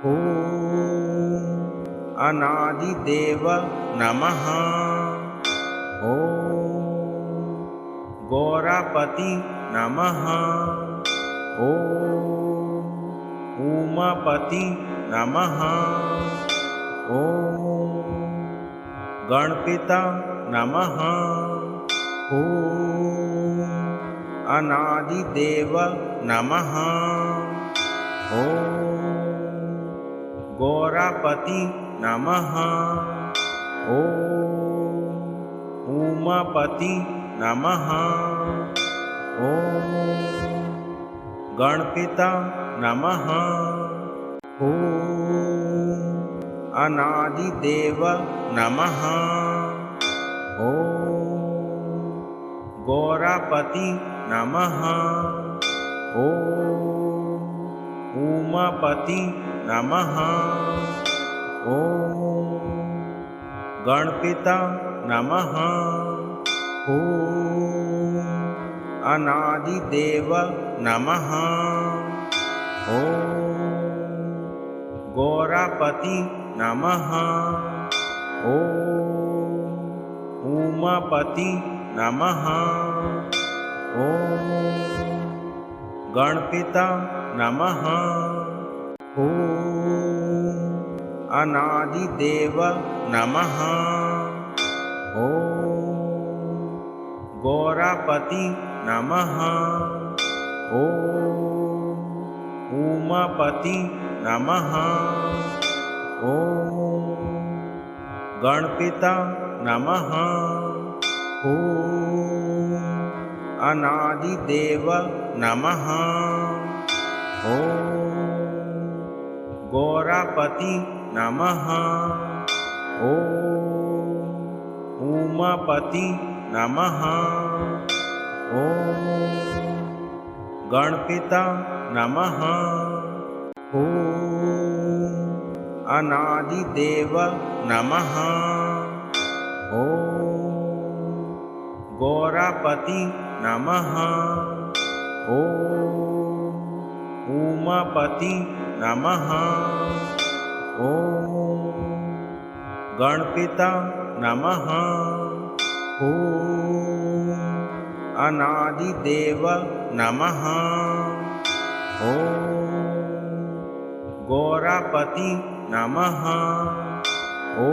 ॐ अनादिदेव नमः। ॐ गौरापति नमः। ॐ उमापति नमः। ॐ गणपिता नमः। ॐ अनादिदेव नमः। ॐ गौरापति नमः। ॐ उमापति नमः। ॐ गणपिता नमः। ॐ अनादिदेव नमः। ॐ गौरापति नमः। ॐ उमापति नमः। ॐ गणपिता नमः। ॐ अनादिदेव नमः। ॐ गौरापति नमः। ॐ उमापति नमः। ॐ गणपिता नमः। ॐ अनादिदेव नमः। ॐ गौरापति नमः। ॐ उमापति नमः। ॐ गणपिता नमः। ॐ अनादिदेव नमः। ॐ गौरापति नमः। ॐ उमापति नमः। ॐ गणपिता नमः। ॐ अनादिदेव नमः। ॐ गौरापति नमः। ॐ उमापति नमः। ॐ गणपिता नमः। ॐ अनादिदेव नमः। ॐ गौरापति नमः। ॐ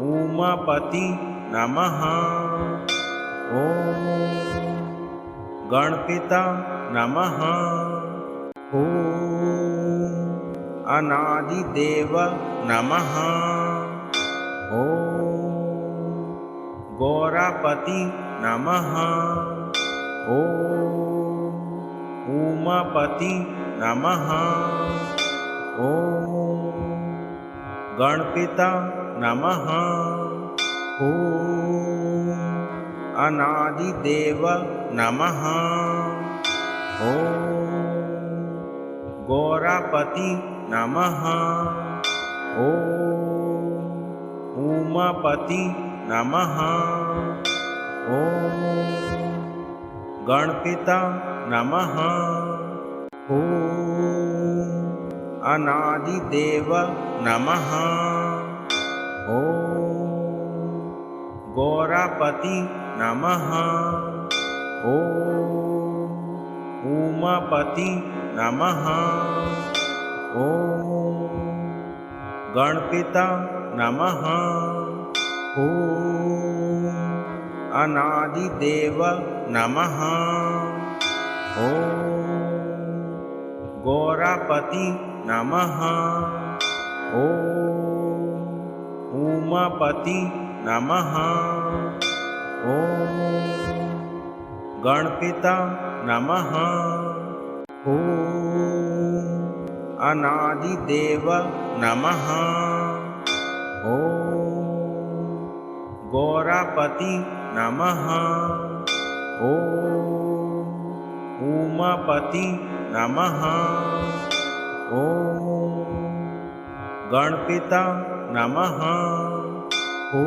उमापति नमः। ॐ गणपिता नमः। ॐ अनादिदेव नमः। ॐ गौरापति नमः। ॐ उमापति नमः। ॐ गणपिता नमः। ॐ अनादिदेव नमः। ॐ गौरापति नमः। ॐ उमापति नमः। ॐ गणपिता नमः। ॐ अनादिदेव नमः। ॐ गौरापति नमः। ॐ उमापति नमः। ॐ गणपिता नमः। ॐ अनादिदेव नमः। ॐ गौरापति नमः। ॐ उमापति नमः। ॐ गणपिता नमः। ॐ अनादिदेव नमः। ॐ गौरापति नमः। ॐ उमापति नमः। ॐ गणपिता नमः। ॐ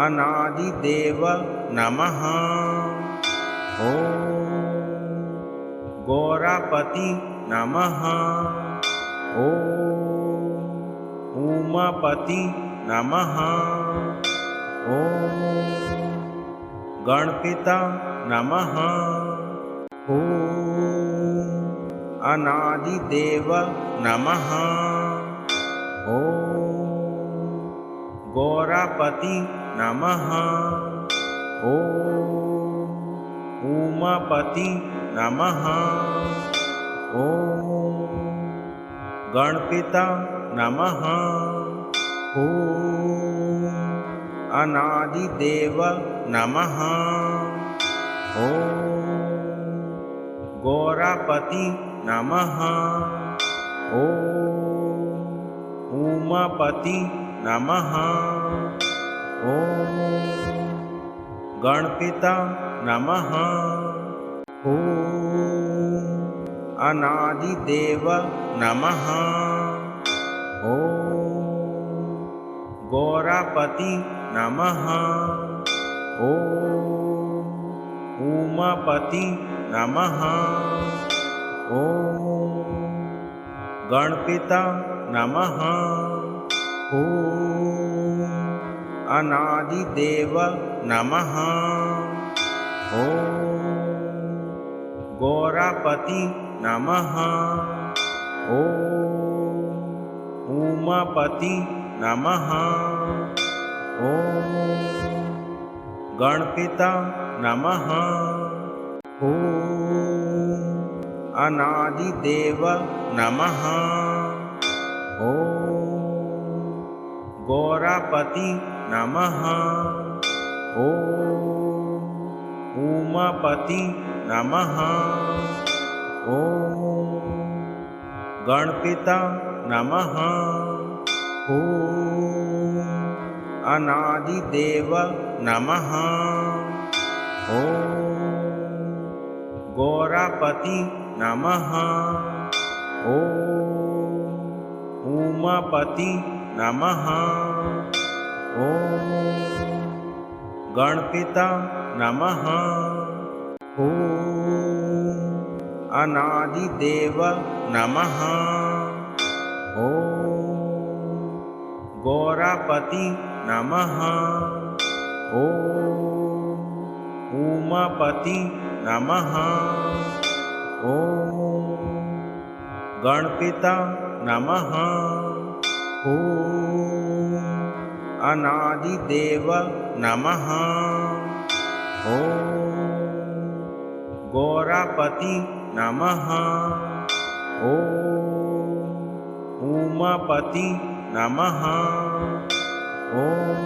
अनादिदेव नमः। ॐ गौरापति नमः। ॐ उमापति नमः। ॐ गणपिता नमः। ॐ अनादिदेव नमः। ॐ गौरापति नमः। ॐ उमापति नमः। ॐ गणपिता नमः। ॐ अनादिदेव नमः। ॐ गौरापति नमः। ॐ उमापति नमः। ॐ गणपिता नमः। ॐ अनादिदेव नमः। ॐ गौरापति नमः। ॐ उमापति नमः। ॐ गणपिता नमः। ॐ अनादिदेव नमः। ॐ गौरापति नमः। ॐ उमापति नमः। ॐ गणपिता नमः। ॐ अनादिदेव नमः। ॐ गौरापति नमः। ॐ उमापति नमः। ॐ गणपिता नमः। ॐ अनादिदेव नमः। ॐ गौरापति नमः। ॐ उमापति नमः। ॐ गणपिता नमः। ॐ अनादिदेव नमः। ॐ गौरापति नमः। ॐ उमापति नमः। ॐ गणपिता नमः। ॐ अनादिदेव नमः। ॐ गौरापति नमः। ॐ उमापति नमः। ॐ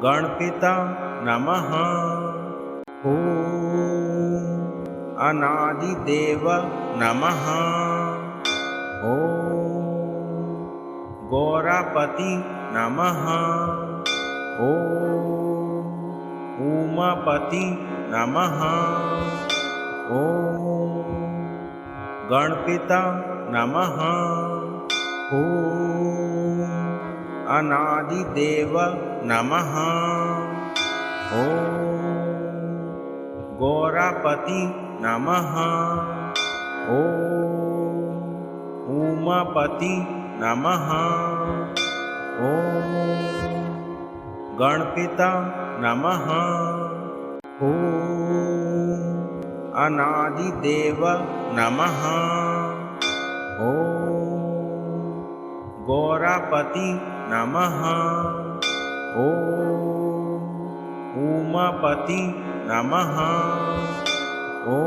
गणपिता नमः। ॐ अनादिदेव नमः। ॐ गौरापति नमः। ॐ उमापति नमः। ॐ गणपिता नमः। ॐ अनादिदेव नमः। ॐ गौरापति नमः। ॐ उमापति नमः। ॐ गणपिता नमः। ॐ अनादिदेव नमः। ॐ गौरापति नमः। ॐ उमापति नमः। ॐ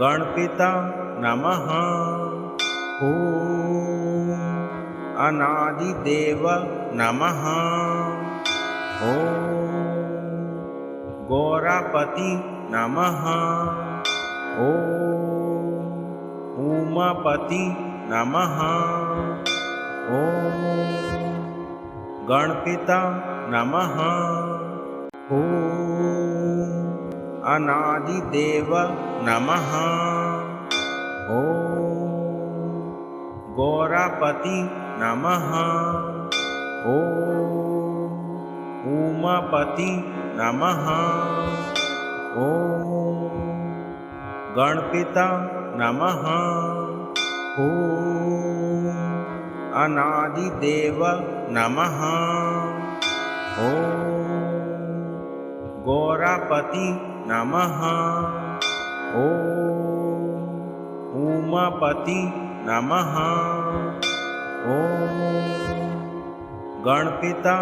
गणपिता नमः। ॐ अनादिदेव नमः। ॐ गौरापति नमः। ॐ उमापति नमः। ॐ गणपिता नमः। ॐ अनादिदेव नमः। ॐ गौरापति नमः। ॐ उमापति नमः। ॐ गणपिता नमः। ॐ अनादिदेव नमः। ॐ गौरापति नमः। ॐ उमापति नमः। ॐ गणपिता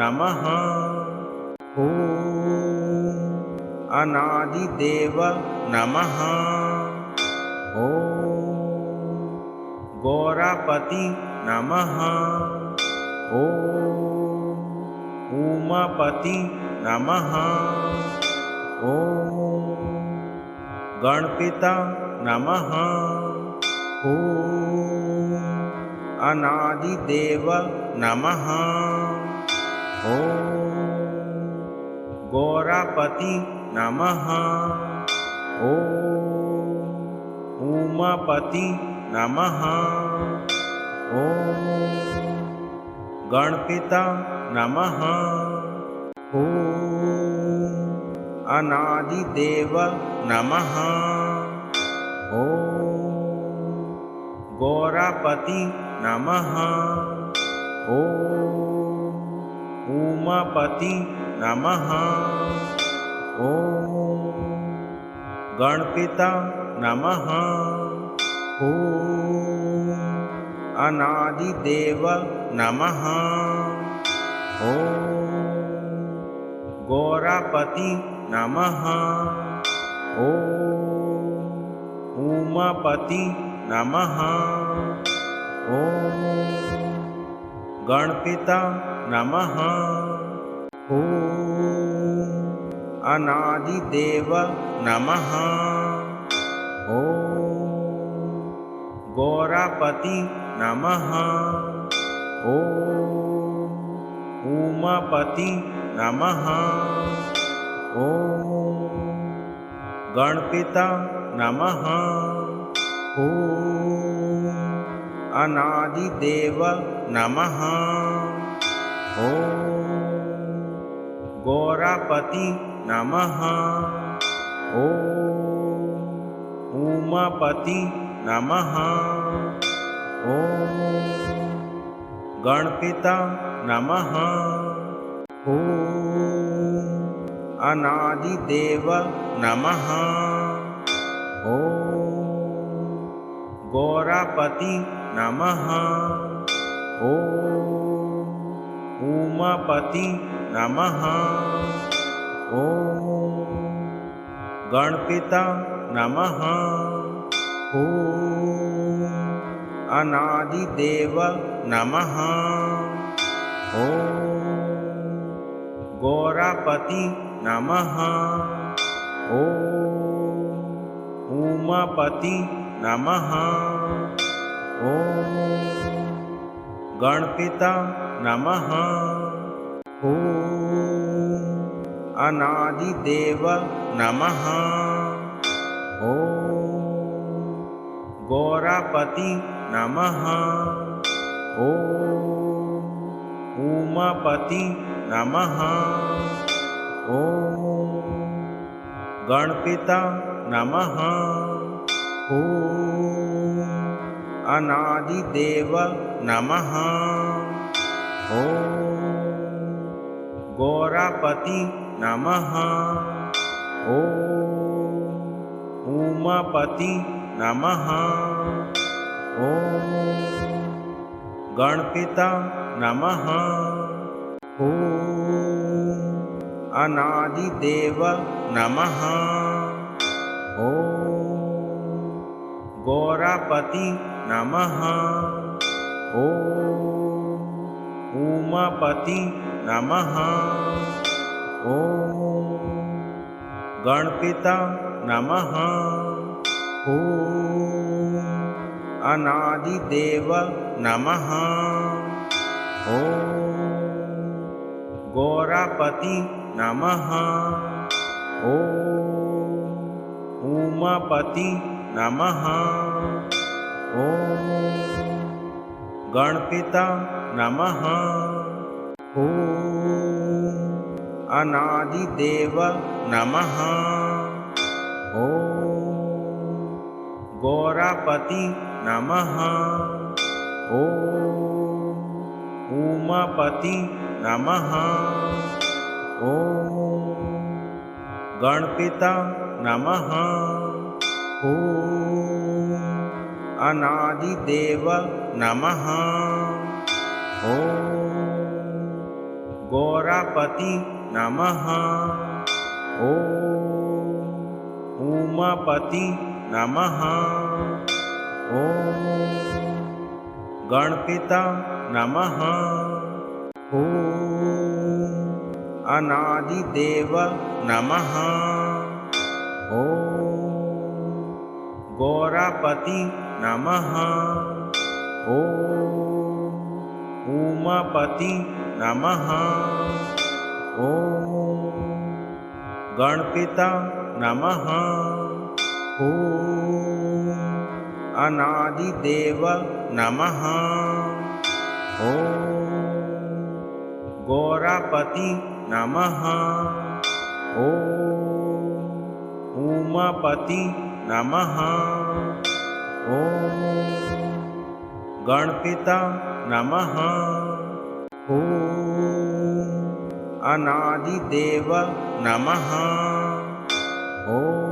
नमः। ॐ अनादिदेव नमः। ॐ गौरापति नमः। ॐ उमापति नमः। ॐ गणपिता नमः। ॐ अनादिदेव नमः। ॐ गौरापति नमः। ॐ उमापति नमः। ॐ गणपिता नमः। ॐ अनादिदेव नमः। ॐ गौरापति नमः। ॐ उमापति नमः। ॐ गणपिता नमः। ॐ अनादिदेव नमः। ॐ गौरापति नमः। ॐ उमापति नमः। ॐ गणपिता नमः। ॐ अनादिदेव नमः। ॐ गौरापति नमः। ॐ उमापति नमः। ॐ गणपिता नमः। ॐ अनादिदेव नमः। ॐ गौरापति नमः। ॐ उमापति नमः। ॐ गणपिता नमः। ॐ अनादिदेव नमः। ॐ गौरापति नमः। ॐ उमापति नमः। ॐ गणपिता नमः। ॐ अनादिदेव नमः। ॐ गौरापति नमः। ॐ उमापति नमः। ॐ गणपिता नमः। ॐ अनादिदेव नमः। ॐ गौरापति नमः। ॐ उमापति नमः। ॐ गणपिता नमः। ॐ अनादिदेव नमः। ॐ गौरापति नमः। ॐ उमापति नमः। ॐ गणपिता नमः। ॐ अनादिदेव नमः। ॐ गौरापति नमः। ॐ उमापति नमः। ॐ गणपिता नमः। ॐ अनादिदेव नमः। ॐ गौरापति नमः। ॐ उमापति नमः। ॐ गणपिता नमः। ॐ अनादिदेव नमः। ॐ ગોરાપતિ નમઃ. ઓમ ઉમાપતિ નમઃ. ઓમ ગણપિતા નમઃ. ઓમ અનાદિદેવ નમઃ. ઓમ ગોરાપતિ નમઃ. ઓમ ઉમાપતિ નમઃ. ઓમ ગણપિતા નમઃ. ઓમ અનાદિદેવ નમઃ. ઓમ ગોરાપતિ નમઃ. ઓમ ઉમાપતિ નમઃ. ઓમ ગણપિતા નમઃ. ઓમ અનાદિદેવ નમઃ. ઓમ ગોરાપતિ નમઃ. ઓમ ઉમાપતિ નમઃ. ઓમ ગણપિતા નમઃ. ઓમ અનાદિદેવ નમઃ. ઓમ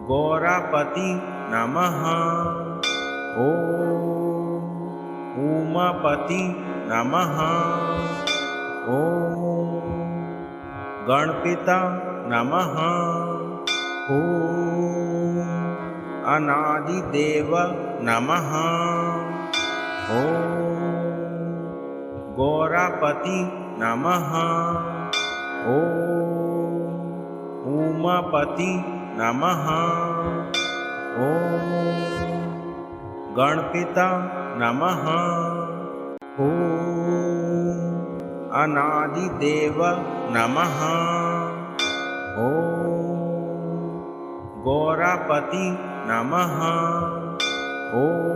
ગોરાપતિ નમઃ. ઓમ ઉમાપતિ નમઃ. ઓમ ગણપિતા નમઃ. ઓમ અનાદિદેવ નમઃ. ઓમ ગોરાપતિ નમઃ. ઓમ ઉમાપતિ નમઃ. ઓમ ગણપિતા નમઃ. ઓમ અનાદિદેવ નમઃ. ઓમ ગોરાપતિ નમઃ. ઓમ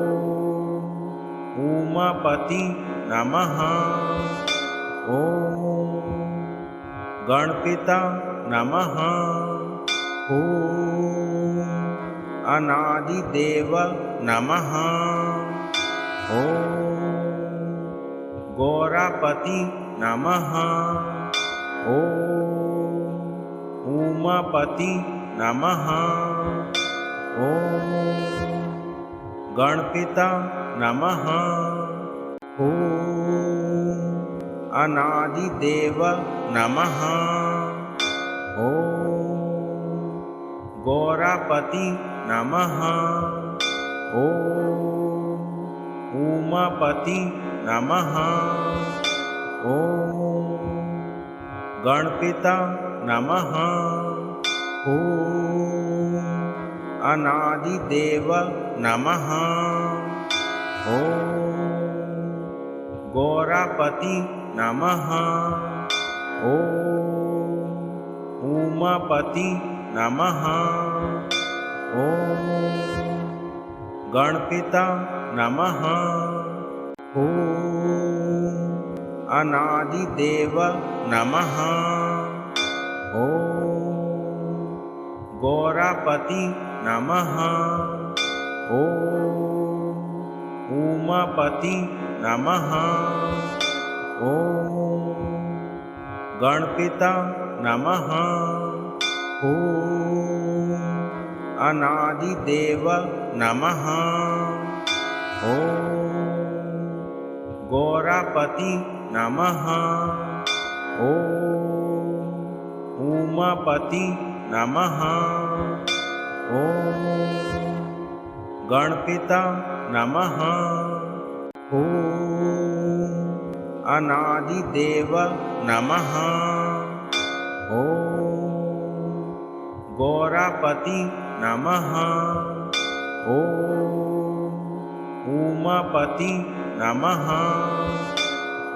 ઉમાપતિ નમઃ. ઓમ ગણપિતા નમઃ. ઓમ અનાદિદેવ નમઃ. ઓમ ગોરાપતિ નમઃ. ઓમ ઉમાપતિ નમઃ. ઓમ ગણપિતા નમઃ. ઓમ અનાદિદેવ નમઃ. ઓમ ગોરાપતિ નમઃ. ઓમ ઉમાપતિ નમઃ. ઓમ ગણપિતા નમઃ. ઓમ અનાદિદેવ નમઃ. ઓમ ગોરાપતિ નમઃ. ઓમ ઉમાપતિ નમઃ. ઓમ ગણપિતા નમઃ. ઓમ અનાદિદેવ નમઃ. ઓમ ગોરાપતિ નમઃ. ઓમ ઉમાપતિ નમઃ. ઓમ ગણપિતા નમઃ. ઓમ અનાદિદેવ નમઃ. ઓમ ગોરાપતિ નમઃ. ઓમ ઉમાપતિ નમઃ. ઓમ ગણપિતા નમઃ. ઓમ અનાદિદેવ નમઃ. ઓમ ગોરાપતિ નમઃ. ઓમ ઉમાપતિ નમઃ.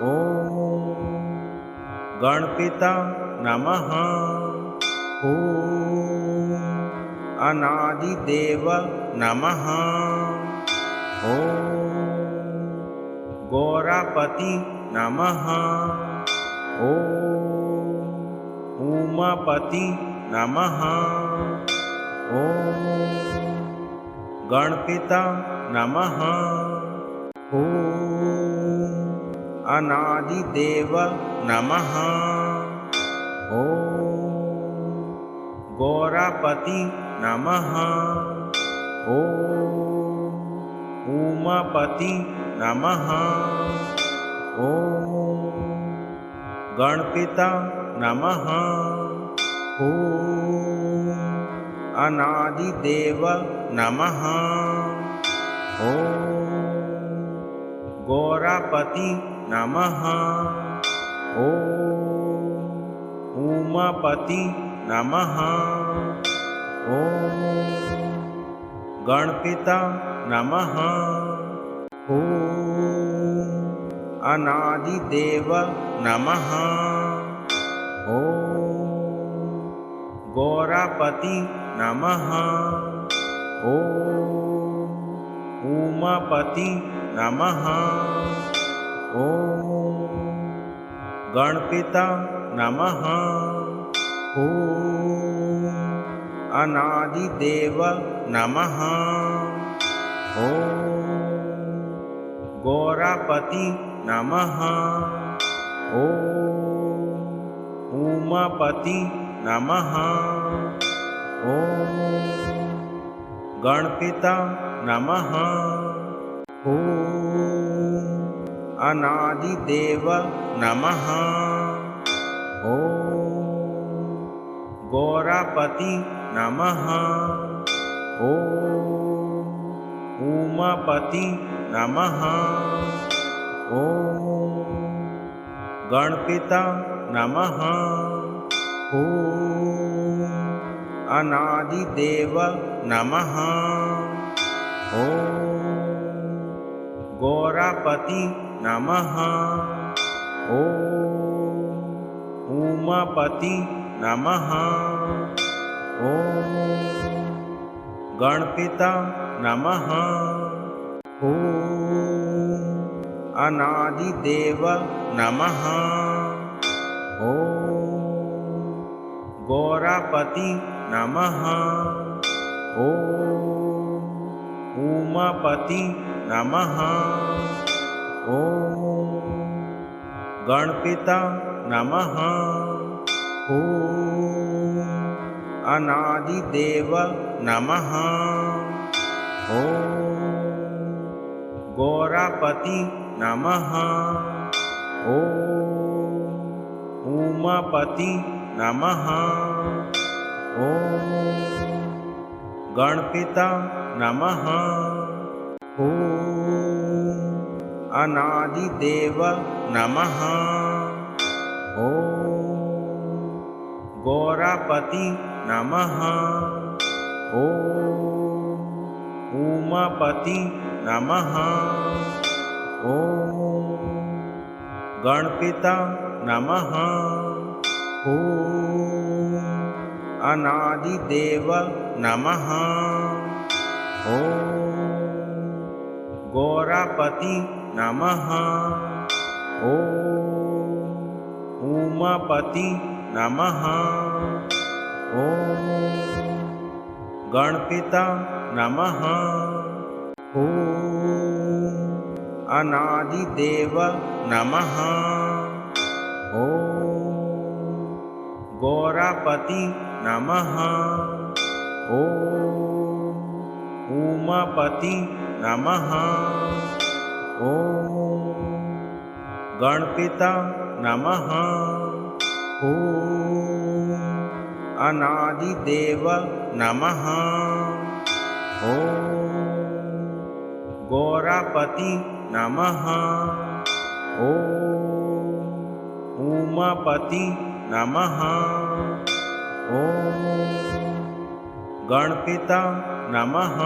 ઓમ ગણપિતા નમઃ. ઓમ અનાદિદેવ નમઃ. ઓમ ગોરાપતિ નમઃ. ઓમ ઉમાપતિ નમઃ. ઓમ गणपिता नमः। ॐ अनादिदेव नमः। ॐ गौरापति नमः। ॐ उमापति नमः। ॐ गणपिता नमः। ॐ अनादिदेव नमः। ॐ गौरापति नमः। ॐ उमापति नमः। ॐ गणपिता नमः। ॐ अनादिदेव नमः। ॐ गौरापति नमः। ॐ उमापति नमः। ॐ गणपिता नमः। ॐ अनादिदेव नमः। ॐ गौरापति नमः। ॐ उमापति नमः। ॐ गणपिता नमः। ॐ अनादिदेव नमः। ॐ गौरापति नमः। ॐ उमापति नमः। ॐ गणपिता नमः। ॐ अनादिदेव नमः। ॐ गौरापति नमः। ॐ उमापति नमः। ॐ गणपिता नमः। ॐ अनादिदेव नमः। ॐ गौरापति नमः। ॐ उमापति नमः। ॐ गणपिता नमः। ॐ अनादिदेव नमः। ॐ गौरापति नमः। ॐ उमापति नमः। ॐ गणपिता नमः। ॐ अनादिदेव नमः। ॐ गौरापति नमः। ॐ उमापति नमः। ॐ गणपिता नमः। ॐ अनादिदेव नमः। ॐ गौरापति नमः। ॐ उमापति नमः। ॐ गणपिता नमः। ॐ अनादिदेव नमः। ॐ गौरापति नमः। ॐ उमापति नमः। ॐ गणपिता नमः। ॐ अनादिदेव नमः। ॐ गौरापति नमः। ॐ उमापति नमः। ॐ गणपिता नमः।